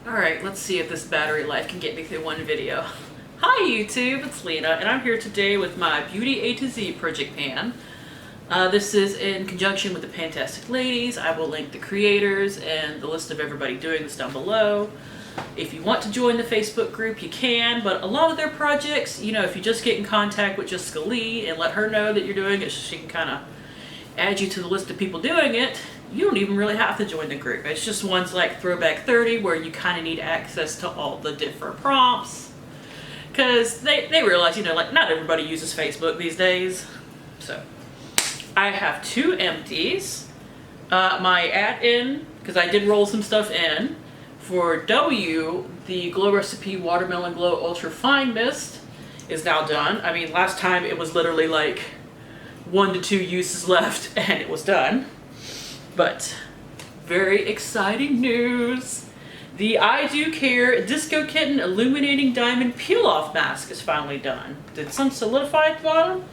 Alright, let's see if this battery life can get me through one video. Hi YouTube, it's Lena, and I'm here today with my Beauty A to Z project pan. This is in conjunction with the PANtastic ladies. I will link the creators and the list of everybody doing this down below. If you want to join the Facebook group, you can, but a lot of their projects, you know, if you just get in contact with Jessica Lee and let her know that you're doing it, she can kind of add you to the list of people doing it. You don't even really have to join the group. It's just ones like Throwback 30 where you kind of need access to all the different prompts. Because they realize, you know, like not everybody uses Facebook these days. So I have two empties. My add-in, because I did roll some stuff in. For W, the Glow Recipe Watermelon Glow Ultra Fine Mist is now done. I mean, last time it was literally like 1 to 2 uses left and it was done. But very exciting news. The I Do Care Disco Kitten Illuminating Diamond Peel Off Mask is finally done. Did some solidify at the bottom?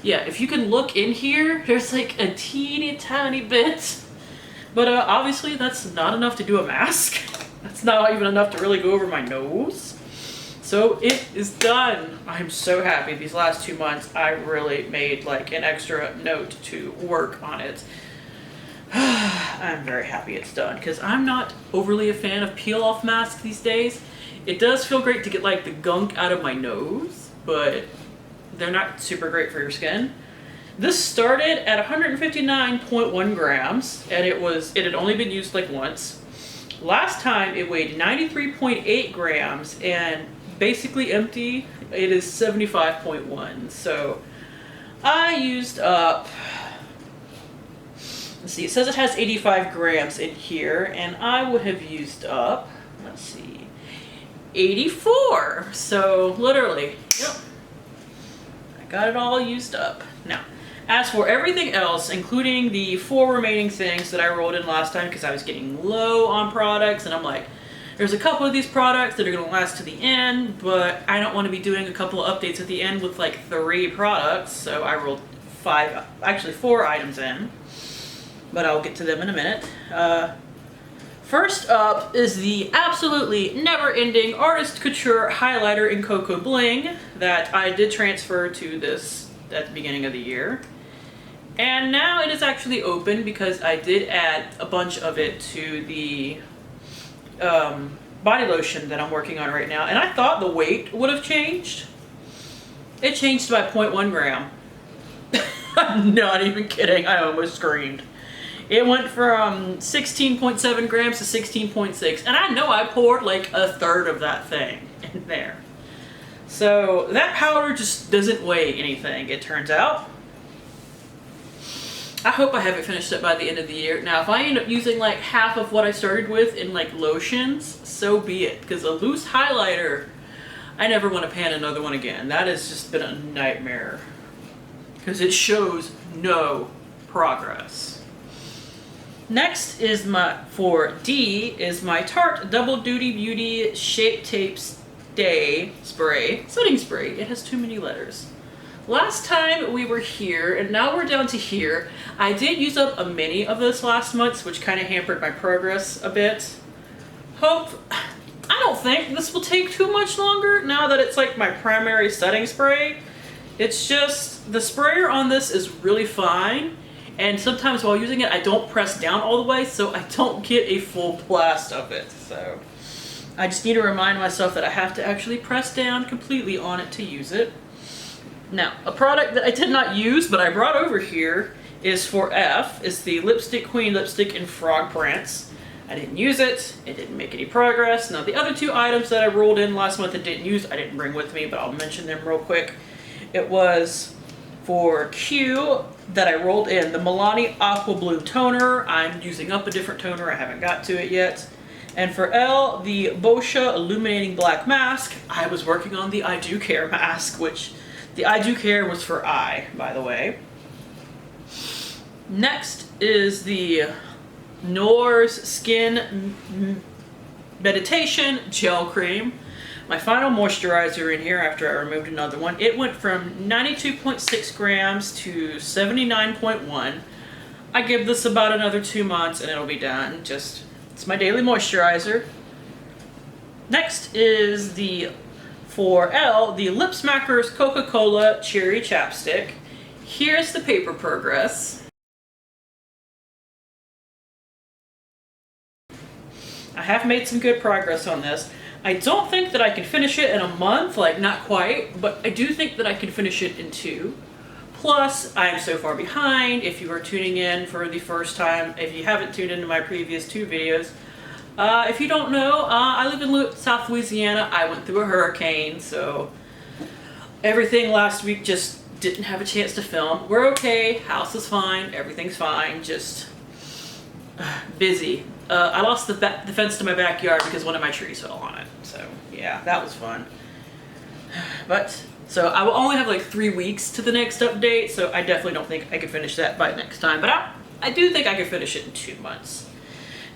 Yeah, if you can look in here, there's like a teeny tiny bit. But obviously that's not enough to do a mask. That's not even enough to really go over my nose. So it is done. I'm so happy. These last 2 months, I really made like an extra note to work on it. I'm very happy it's done because I'm not overly a fan of peel off masks these days. It does feel great to get like the gunk out of my nose, but they're not super great for your skin. This started at 159.1 grams and it had only been used like once. Last time it weighed 93.8 grams and basically empty, it is 75.1. So I used up, let's see, it says it has 85 grams in here, and I would have used up, let's see, 84. So literally, yep, I got it all used up. Now, as for everything else, including the 4 remaining things that I rolled in last time because I was getting low on products, and I'm like, there's a couple of these products that are going to last to the end, but I don't want to be doing a couple of updates at the end with like 3 products, so I rolled 4 items in. But I'll get to them in a minute. First up is the absolutely never-ending Artist Couture highlighter in Coco Bling that I did transfer to this at the beginning of the year. And now it is actually open because I did add a bunch of it to the body lotion that I'm working on right now. And I thought the weight would have changed. It changed by 0.1 gram. I'm not even kidding. I almost screamed. It went from 16.7 grams to 16.6, and I know I poured like a third of that thing in there. So that powder just doesn't weigh anything, it turns out. I hope I have it finished up by the end of the year. Now, if I end up using like half of what I started with in like lotions, so be it. Because a loose highlighter, I never want to pan another one again. That has just been a nightmare. Because it shows no progress. Next is for D, is my Tarte Double Duty Beauty Shape Tape Stay Spray. Setting spray. It has too many letters. Last time we were here, and now we're down to here. I did use up a mini of this last month, which kind of hampered my progress a bit. I don't think this will take too much longer now that it's like my primary setting spray. It's just, the sprayer on this is really fine. And sometimes while using it, I don't press down all the way, so I don't get a full blast of it. So I just need to remind myself that I have to actually press down completely on it to use it. Now, a product that I did not use, but I brought over here, is for F. It's the Lipstick Queen Lipstick in Frog Prints. I didn't use it. It didn't make any progress. Now, the other 2 items that I rolled in last month and didn't use, I didn't bring with me, but I'll mention them real quick. It was for Q that I rolled in the Milani Aqua Blue Toner. I'm using up a different toner. I haven't got to it yet. And for L, the Boscia Illuminating Black Mask. I was working on the I Do Care mask, which the I Do Care was for I, by the way. Next is the Knours Skin Meditation Gel Cream. My final moisturizer in here after I removed another one. It went from 92.6 grams to 79.1. I give this about another 2 months and it'll be done. It's my daily moisturizer. Next is the, for L, the Lip Smackers Coca-Cola Cherry Chapstick. Here's the paper progress. I have made some good progress on this. I don't think that I can finish it in a month, like not quite, but I do think that I can finish it in 2. Plus, I am so far behind. If you are tuning in for the first time, if you haven't tuned into my previous 2 videos, if you don't know, I live in South Louisiana. I went through a hurricane, so everything last week just didn't have a chance to film. We're okay, house is fine, everything's fine, just busy. I lost the fence to my backyard because one of my trees fell on it. So yeah, that was fun. But, so I will only have like 3 weeks to the next update, so I definitely don't think I could finish that by next time. But I do think I could finish it in 2 months.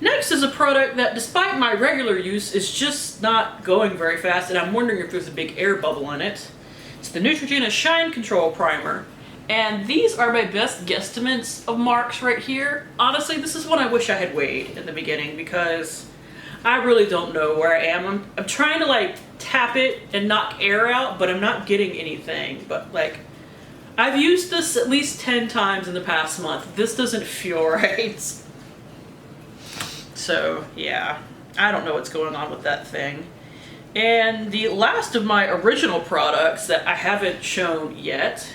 Next is a product that, despite my regular use, is just not going very fast, and I'm wondering if there's a big air bubble in it. It's the Neutrogena Shine Control Primer. And these are my best guesstimates of marks right here. Honestly, this is one I wish I had weighed in the beginning because I really don't know where I am. I'm trying to like tap it and knock air out, but I'm not getting anything. But like, I've used this at least 10 times in the past month. This doesn't feel right. So yeah, I don't know what's going on with that thing. And the last of my original products that I haven't shown yet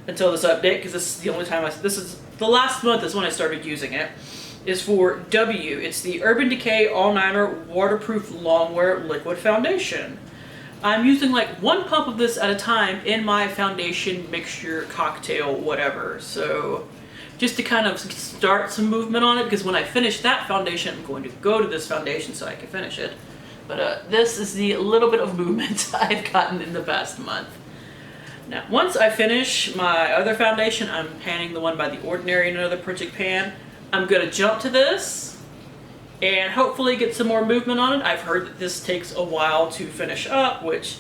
until this update, because this is the only time this is the last month is when I started using it, is for W. It's the Urban Decay All-Nighter Waterproof Longwear Liquid Foundation. I'm using like 1 pump of this at a time in my foundation mixture, cocktail, whatever. So just to kind of start some movement on it, because when I finish that foundation, I'm going to go to this foundation so I can finish it. But this is the little bit of movement I've gotten in the past month. Now, once I finish my other foundation, I'm panning the one by The Ordinary in another project pan. I'm going to jump to this and hopefully get some more movement on it. I've heard that this takes a while to finish up, which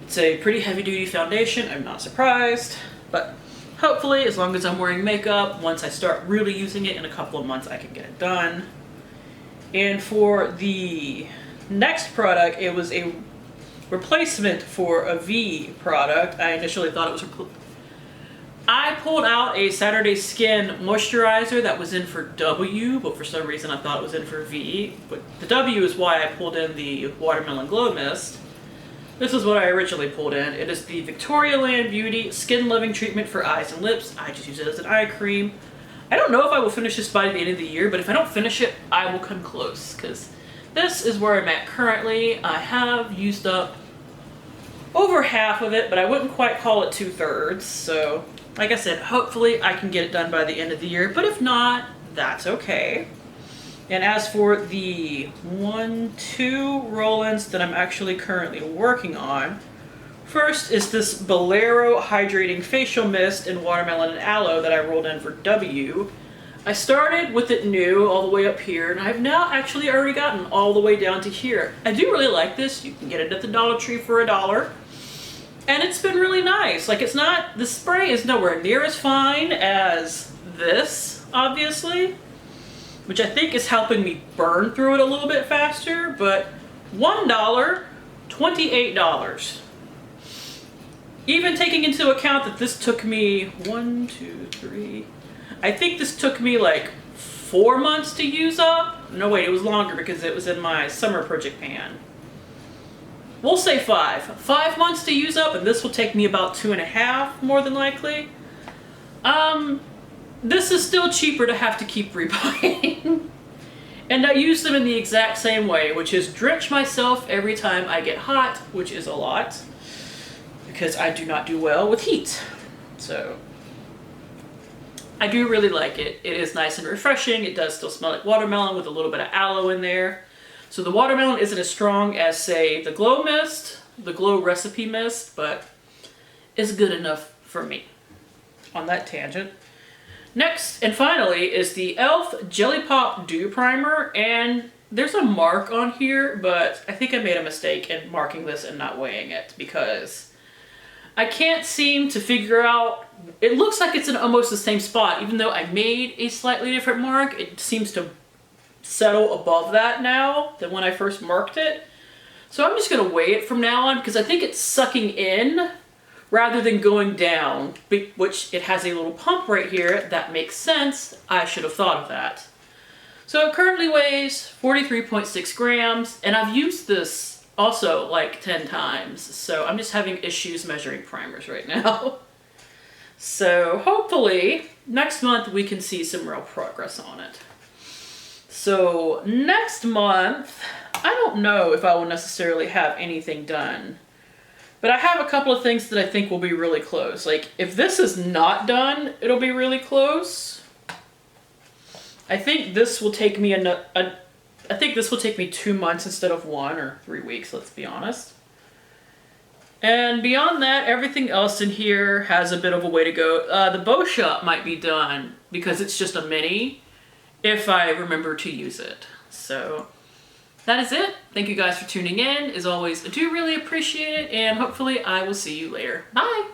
it's a pretty heavy-duty foundation. I'm not surprised, but hopefully, as long as I'm wearing makeup, once I start really using it in a couple of months, I can get it done. And for the next product, it was a replacement for a V product. I initially thought it was I pulled out a Saturday Skin moisturizer that was in for W, but for some reason I thought it was in for V. But the W is why I pulled in the Watermelon Glow Mist. This is what I originally pulled in. It is the Victoria Land Beauty Skin Loving Treatment for Eyes and Lips. I just use it as an eye cream. I don't know if I will finish this by the end of the year, but if I don't finish it, I will come close, because this is where I'm at currently. I have used up over half of it, but I wouldn't quite call it 2/3. So, like I said, hopefully I can get it done by the end of the year, but if not, that's okay. And as for the 2 roll-ins that I'm actually currently working on, first is this Bolero Hydrating Facial Mist in Watermelon and Aloe that I rolled in for W. I started with it new all the way up here, and I've now actually already gotten all the way down to here. I do really like this. You can get it at the Dollar Tree for $1. And it's been really nice. Like, it's not, the spray is nowhere near as fine as this, obviously, which I think is helping me burn through it a little bit faster, but $1, $28. Even taking into account that this took me 1, 2, 3, I think this took me like 4 months to use up. No, wait, it was longer because it was in my summer project pan. We'll say 5. 5 months to use up, and this will take me about 2.5, more than likely. This is still cheaper to have to keep rebuying. And I use them in the exact same way, which is drench myself every time I get hot, which is a lot, because I do not do well with heat. So I do really like it. It is nice and refreshing. It does still smell like watermelon with a little bit of aloe in there. So the watermelon isn't as strong as, say, the Glow Mist, the Glow Recipe Mist, but it's good enough for me on that tangent. Next, and finally, is the e.l.f. Jelly Pop Dew Primer, and there's a mark on here, but I think I made a mistake in marking this and not weighing it, because I can't seem to figure out, it looks like it's in almost the same spot, even though I made a slightly different mark. It seems to settle above that now than when I first marked it. So I'm just gonna weigh it from now on because I think it's sucking in rather than going down, which it has a little pump right here. That makes sense. I should have thought of that. So it currently weighs 43.6 grams, and I've used this also like 10 times. So I'm just having issues measuring primers right now. So hopefully next month we can see some real progress on it. So next month, I don't know if I will necessarily have anything done, but I have a couple of things that I think will be really close. Like if this is not done, it'll be really close. I think this will take me I think this will take me 2 months instead of 1 or 3 weeks, let's be honest. And beyond that, everything else in here has a bit of a way to go. The bow shop might be done because it's just a mini if I remember to use it. So that is it. Thank you guys for tuning in. As always, I do really appreciate it, and hopefully I will see you later. Bye!